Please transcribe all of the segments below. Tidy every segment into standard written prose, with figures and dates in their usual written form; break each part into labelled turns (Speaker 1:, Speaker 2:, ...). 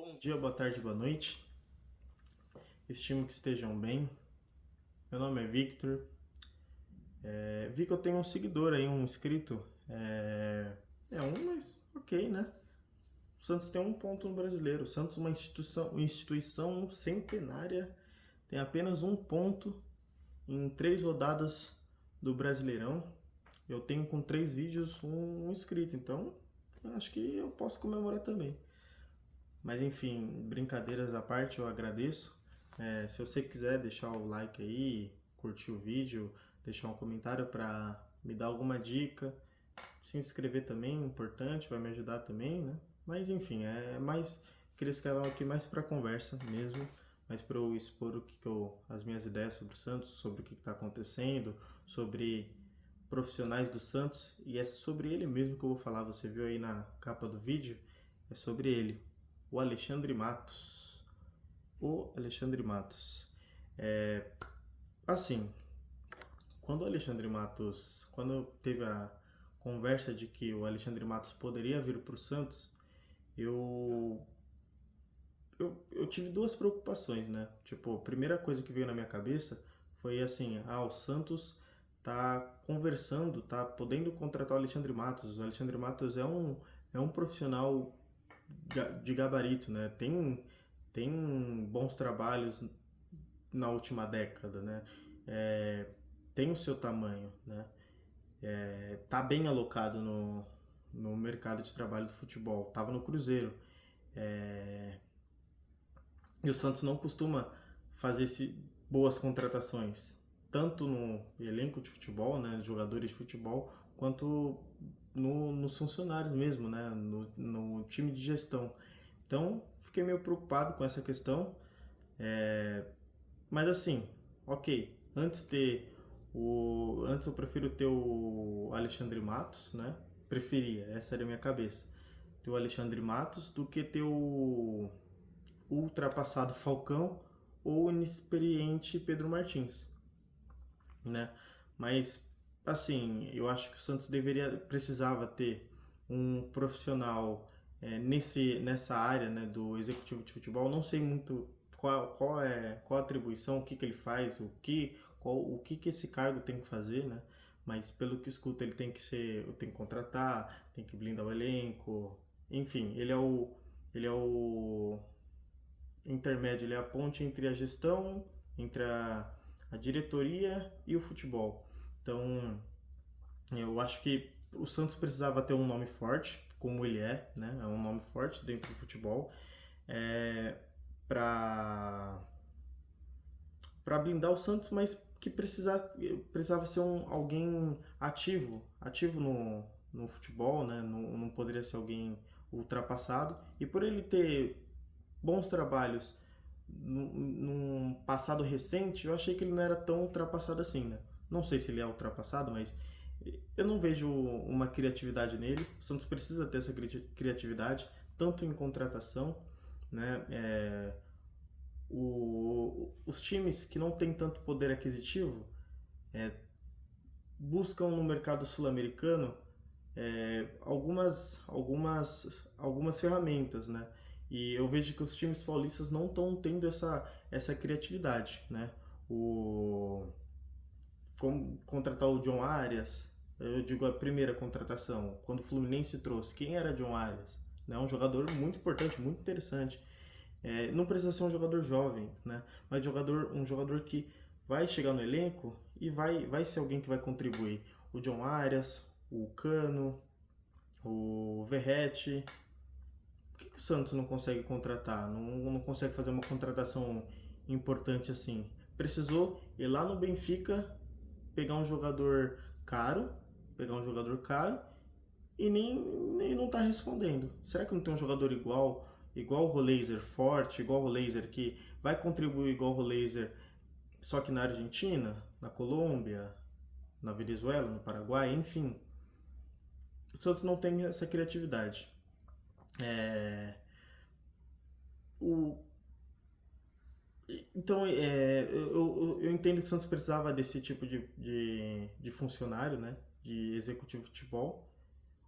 Speaker 1: Bom dia, boa tarde, boa noite. Estimo que estejam bem. Meu nome é Victor. Vi que eu tenho um seguidor aí, um inscrito. Mas ok, né? O Santos tem um ponto no Brasileiro. O Santos é uma instituição centenária. Tem apenas um ponto em 3 rodadas do Brasileirão. Eu tenho com 3 vídeos um inscrito, então acho que eu posso comemorar também. Mas enfim, brincadeiras à parte, eu agradeço. Se você quiser deixar o like aí, curtir o vídeo, deixar um comentário para me dar alguma dica, se inscrever também, importante, vai me ajudar também, né? Mas enfim, queria esse canal aqui mais para conversa mesmo, mais para eu expor as minhas ideias sobre o Santos, sobre o que está acontecendo, sobre profissionais do Santos, e é sobre ele mesmo que eu vou falar. Você viu aí na capa do vídeo? É sobre ele, o Alexandre Matos. O Alexandre Matos. Assim, quando teve a conversa de que o Alexandre Matos poderia vir para o Santos, eu, eu tive duas preocupações, né? Tipo, a primeira coisa que veio na minha cabeça foi assim, o Santos tá conversando, tá podendo contratar o Alexandre Matos. O Alexandre Matos é um profissional de gabarito, né? Tem bons trabalhos na última década, né? Tem o seu tamanho, né? Tá bem alocado no mercado de trabalho do futebol. Tava no Cruzeiro. E o Santos não costuma fazer boas contratações, tanto no elenco de futebol, né, jogadores de futebol, quanto nos funcionários mesmo, né, no time de gestão. Então, fiquei meio preocupado com essa questão. Mas assim, ok, antes eu prefiro ter o Alexandre Matos, né? Preferia, essa era a minha cabeça. Ter o Alexandre Matos do que ter o ultrapassado Falcão ou o inexperiente Pedro Martins, né? Mas assim, eu acho que o Santos precisava ter um profissional nessa área, né, do executivo de futebol. Não sei muito qual a atribuição, o que ele faz, o que esse cargo tem que fazer, né? Mas pelo que escuto, ele tem que contratar, tem que blindar o elenco, enfim, ele é o intermédio, ele é a ponte entre a gestão, entre a diretoria e o futebol. Então, eu acho que o Santos precisava ter um nome forte, como ele é, né? É um nome forte dentro do futebol, para blindar o Santos, mas que precisava ser alguém ativo no futebol, né? Não poderia ser alguém ultrapassado. E por ele ter bons trabalhos num passado recente, eu achei que ele não era tão ultrapassado assim, né? Não sei se ele é ultrapassado, mas eu não vejo uma criatividade nele. O Santos precisa ter essa criatividade, tanto em contratação, né? Os times que não têm tanto poder aquisitivo buscam no mercado sul-americano algumas ferramentas, né? E eu vejo que os times paulistas não estão tendo essa criatividade, né? Como contratar o John Arias, eu digo a primeira contratação, quando o Fluminense trouxe, quem era John Arias? Né? Um jogador muito importante, muito interessante. Não precisa ser um jogador jovem, né? Mas um jogador que vai chegar no elenco e vai ser alguém que vai contribuir. O John Arias, o Cano, o Verratti. Por que o Santos não consegue contratar? Não consegue fazer uma contratação importante assim? Precisou ir lá no Benfica, pegar um jogador caro, e nem não está respondendo. Será que não tem um jogador igual o Roleiser, forte, igual o Roleiser, que vai contribuir igual o Roleiser, só que na Argentina, na Colômbia, na Venezuela, no Paraguai, enfim? O Santos não tem essa criatividade. O, então, eu entendo que o Santos precisava desse tipo de funcionário, né? De executivo de futebol,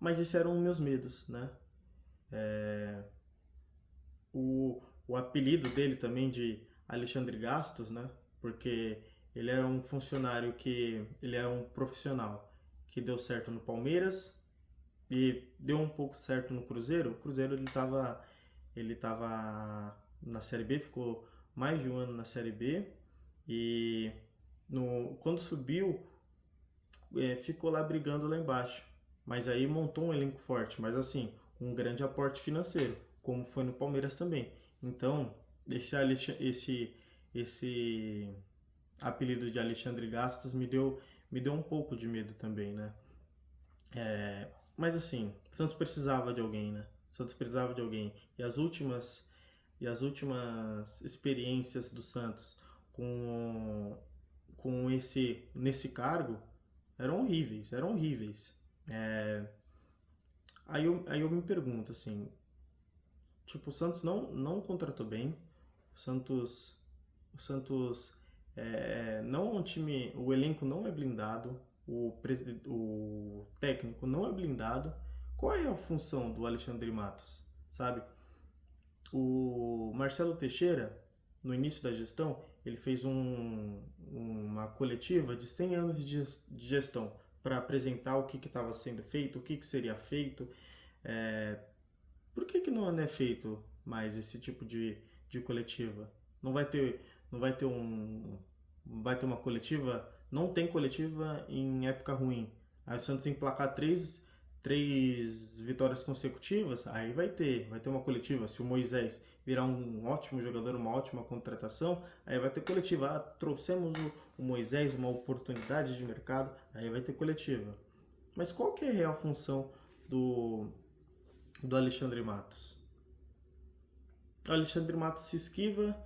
Speaker 1: mas esses eram os meus medos, né? o apelido dele também de Alexandre Gastos, né? Porque ele era um funcionário ele era um profissional que deu certo no Palmeiras e deu um pouco certo no Cruzeiro. O Cruzeiro ele tava na Série B, ficou mais de um ano na Série B e quando subiu, ficou lá brigando lá embaixo. Mas aí montou um elenco forte, mas assim, com um grande aporte financeiro, como foi no Palmeiras também. Então, esse apelido de Alexandre Gastos me deu um pouco de medo também, né? Mas assim, o Santos precisava de alguém, né? O Santos precisava de alguém. E as últimas experiências do Santos com nesse cargo eram horríveis, eram horríveis. É, aí eu me pergunto assim, tipo, o Santos não contratou bem, o Santos, o Santos não é um time, o elenco não é blindado, o técnico não é blindado. Qual é a função do Alexandre Matos, sabe? O Marcelo Teixeira, no início da gestão, ele fez uma coletiva de 100 anos de gestão para apresentar o que estava sendo feito, o que seria feito. É, por que não é feito mais esse tipo de coletiva? Não vai ter, não vai ter vai ter uma coletiva? Não tem coletiva em época ruim. Aí o Santos emplacar três vitórias consecutivas, aí vai ter uma coletiva. Se o Moisés virar um ótimo jogador, uma ótima contratação, aí vai ter coletiva. Ah, trouxemos o Moisés, uma oportunidade de mercado, aí vai ter coletiva. Mas qual que é a real função do, do Alexandre Matos? O Alexandre Matos se esquiva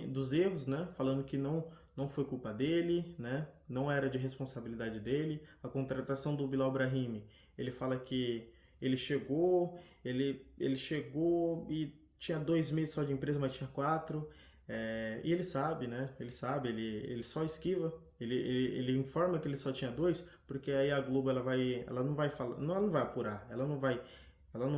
Speaker 1: dos erros, né? Falando que não foi culpa dele, né? Não era de responsabilidade dele. A contratação do Bilal Brahimi, ele fala que ele chegou e tinha 2 meses só de empresa, mas tinha 4. E ele sabe, né? Ele só esquiva. Ele informa que ele só tinha 2, porque aí a Globo ela não vai falar, ela não vai apurar, ela não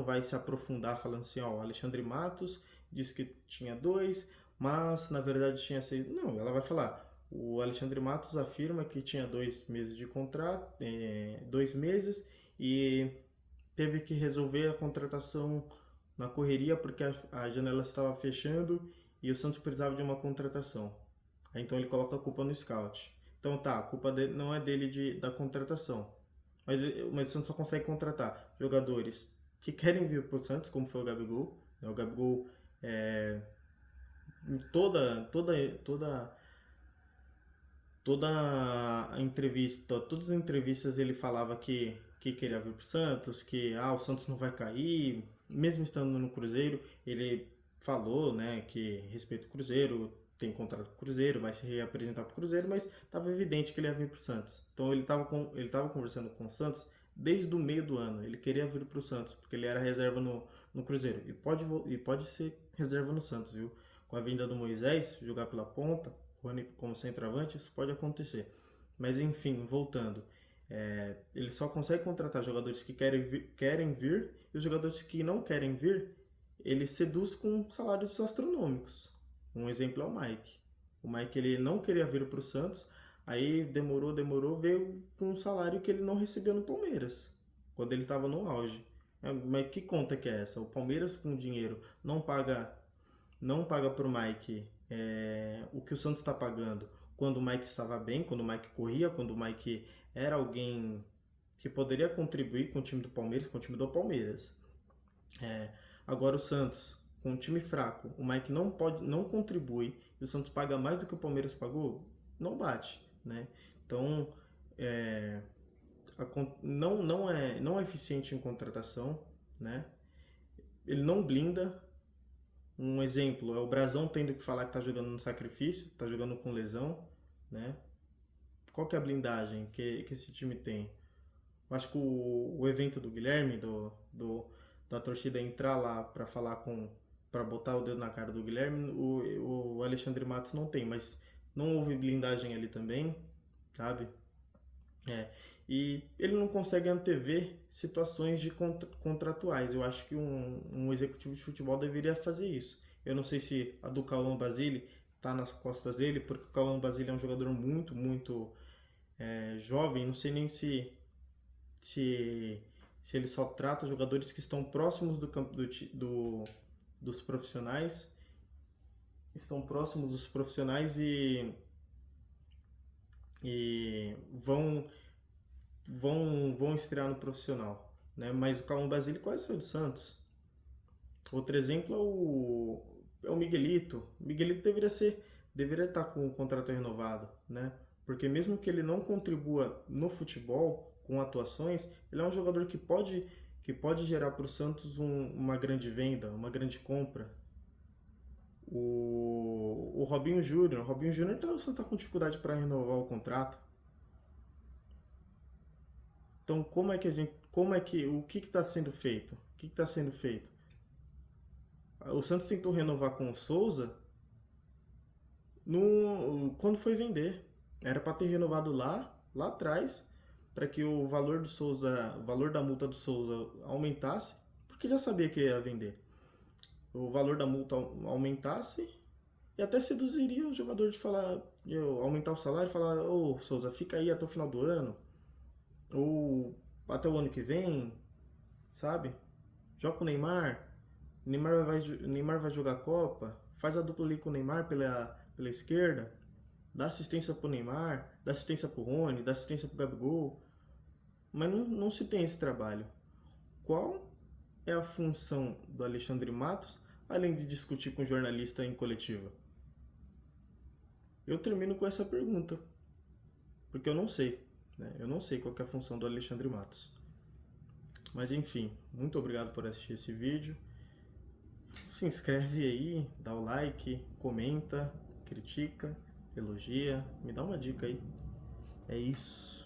Speaker 1: vai se aprofundar falando assim, ó, o Alexandre Matos disse que tinha 2, mas na verdade tinha 6. Não, ela vai falar, o Alexandre Matos afirma que tinha 2 meses de contrato, 2 meses, e teve que resolver a contratação na correria porque a janela estava fechando e o Santos precisava de uma contratação. Aí, então ele coloca a culpa no scout. Então tá, a culpa não é dele da contratação. Mas o Santos só consegue contratar jogadores que querem vir para o Santos, como foi o Gabigol. O Gabigol, é, em toda a entrevista, todas as entrevistas ele falava que queria vir para o Santos, que o Santos não vai cair, mesmo estando no Cruzeiro, ele falou, né, que respeita o Cruzeiro, tem contrato com o Cruzeiro, vai se reapresentar para o Cruzeiro, mas estava evidente que ele ia vir para o Santos. Então ele estava conversando com o Santos desde o meio do ano. Ele queria vir para o Santos, porque ele era reserva no Cruzeiro. E pode ser reserva no Santos, viu? Com a vinda do Moisés, jogar pela ponta, Rony como centroavante, isso pode acontecer. Mas enfim, voltando. Ele só consegue contratar jogadores que querem vir, e os jogadores que não querem vir, ele seduz com salários astronômicos. Um exemplo é o Mike. O Mike ele não queria vir para o Santos, aí demorou, veio com um salário que ele não recebia no Palmeiras, quando ele estava no auge. Mas que conta que é essa? O Palmeiras com dinheiro não paga para o Mike o que o Santos está pagando quando o Mike estava bem, quando o Mike corria, quando o Mike era alguém que poderia contribuir com o time do Palmeiras, com o time do Palmeiras. Agora o Santos, com um time fraco, o Mike não contribui e o Santos paga mais do que o Palmeiras pagou, não bate, né? Então, não é eficiente em contratação, né? Ele não blinda. Um exemplo é o Brasão tendo que falar que tá jogando no sacrifício, tá jogando com lesão, né? Qual que é a blindagem que esse time tem? Eu acho que o evento do Guilherme, da torcida entrar lá para falar para botar o dedo na cara do Guilherme, o Alexandre Matos não tem, mas não houve blindagem ali também, sabe? E ele não consegue antever situações de contratuais. Eu acho que um executivo de futebol deveria fazer isso. Eu não sei se a do Cauã Basile tá nas costas dele, porque o Cauã Basile é um jogador muito jovem. Não sei nem se, se ele só trata jogadores que estão próximos do campo dos profissionais, estão próximos dos profissionais e vão estrear no profissional, né? Mas o Cauã Basile quase saiu do Santos. Outro exemplo é o Miguelito. O Miguelito deveria estar com o contrato renovado, né? Porque mesmo que ele não contribua no futebol com atuações, ele é um jogador que pode gerar para o Santos uma grande venda, uma grande compra. O Robinho Júnior tá com dificuldade para renovar o contrato. Então, o que está sendo feito? O que está sendo feito? O Santos tentou renovar com o Souza quando foi vender. Era para ter renovado lá atrás, para que o valor do Souza, o valor da multa do Souza aumentasse, porque já sabia que ia vender. O valor da multa aumentasse e até seduziria o jogador de falar, aumentar o salário e falar: ô Souza, fica aí até o final do ano, ou até o ano que vem, sabe? Joga com o Neymar. Neymar vai jogar a Copa, faz a dupla ali com o Neymar pela esquerda, dá assistência pro Neymar, dá assistência pro Rony, dá assistência pro Gabigol. Mas não se tem esse trabalho. Qual é a função do Alexandre Matos, além de discutir com jornalista em coletiva? Eu termino com essa pergunta, porque eu não sei, né? Eu não sei qual é a função do Alexandre Matos. Mas enfim, muito obrigado por assistir esse vídeo. Se inscreve aí, dá o like, comenta, critica, elogia, me dá uma dica aí. É isso.